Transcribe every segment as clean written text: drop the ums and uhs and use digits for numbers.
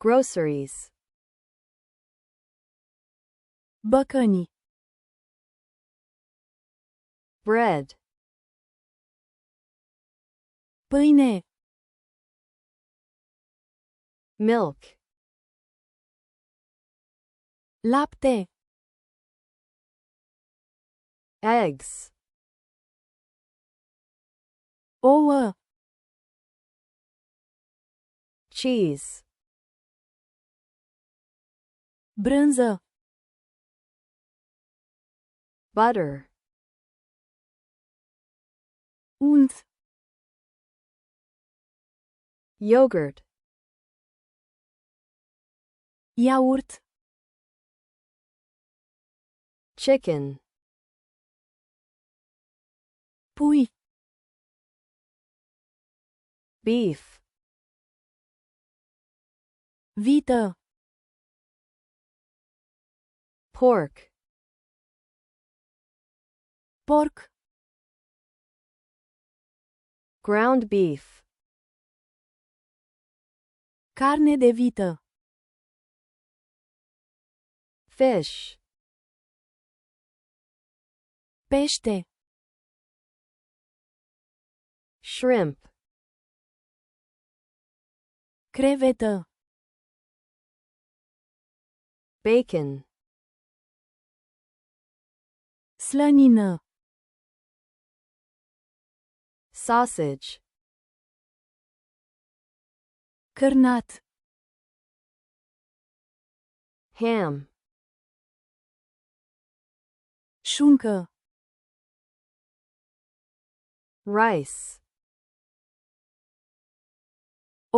Groceries. Băcăni. Bread. Pâine. Milk. Lapte. Eggs. Ouă. Cheese. Brânză. Butter. Unt. Yogurt. Iaurt. Chicken. Pui. Beef. Vită. Pork. Porc. Ground beef. Carne de vită. Fish. Pește. Shrimp. Crevetă. Bacon. Slănină. Sausage. Cârnat. Ham. Șuncă. Rice.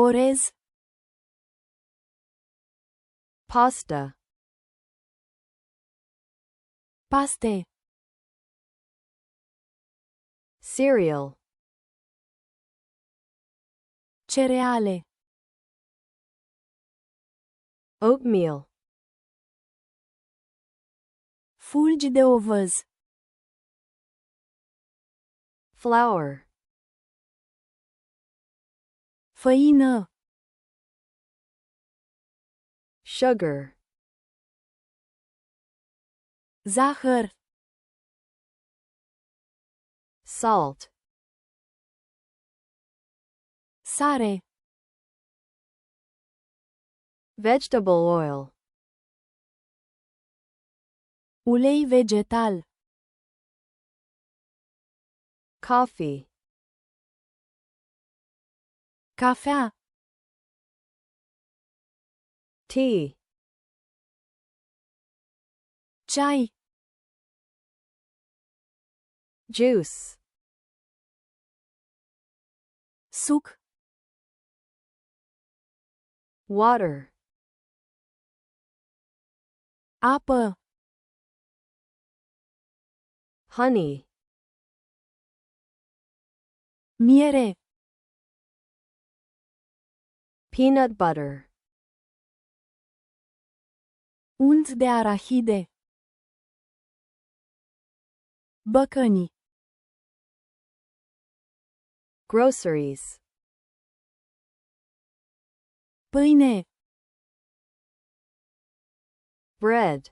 Orez. Pasta. Paste. Cereal. Cereale. Oatmeal. Fulgi de ovăz. Flour. Făină. Sugar. Zahăr. Salt. Sare. Vegetable oil. Ulei vegetal. Coffee. Cafea. Tea. Ceai. Juice. Suc. Water. Apă. Honey. Miere. Peanut butter. Unt de arahide. Băcăni. Groceries. Pâine. Bread.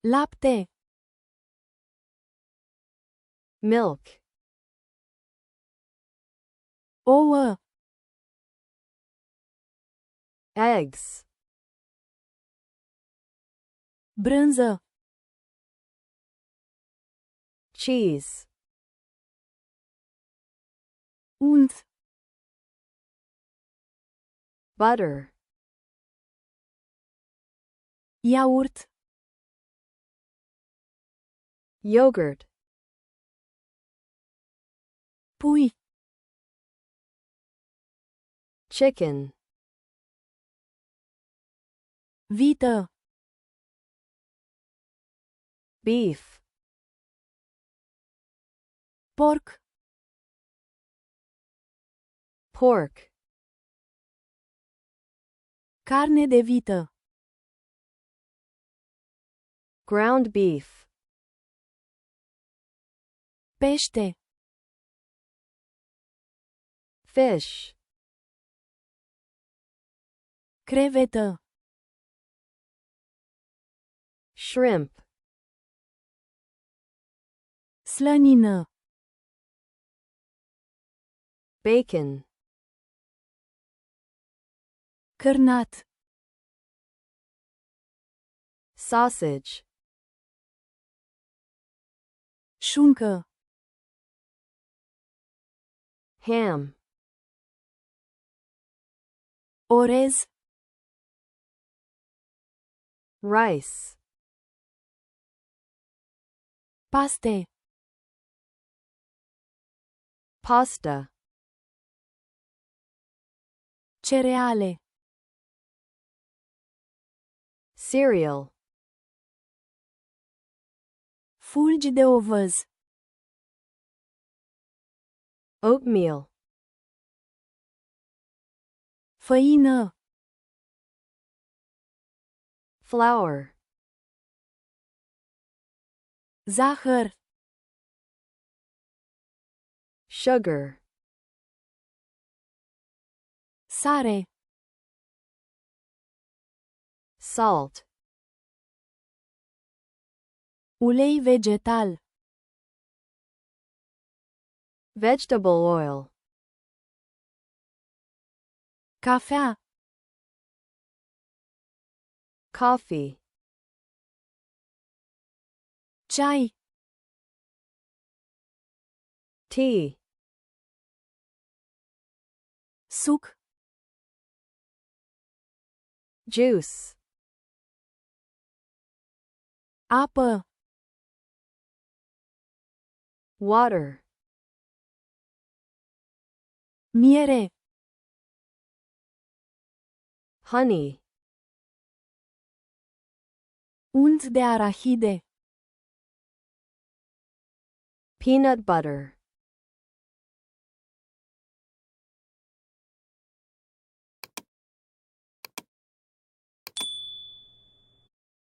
Lapte. Milk. Ouă. Eggs. Brânză. Cheese. Unt. Butter. Iaurt. Yogurt. Pui. Chicken. Vită. Beef. Porc. Pork. Carne de vită. Ground beef. Pește. Fish. Crevetă. Shrimp. Slănină. Bacon. Cârnat. Sausage. Șuncă. Ham. Orez. Rice. Paste. Pasta. Cereale. Cereal. Fulgi de ovăz. Oatmeal. Făină. Flour. Zahăr. Sugar. Sare. Salt. Ulei vegetal. Vegetable oil. Cafea. Coffee. Ceai. Tea. Suc. Juice. Apă. Water. Miere. Honey. Unt de arahide. Peanut butter.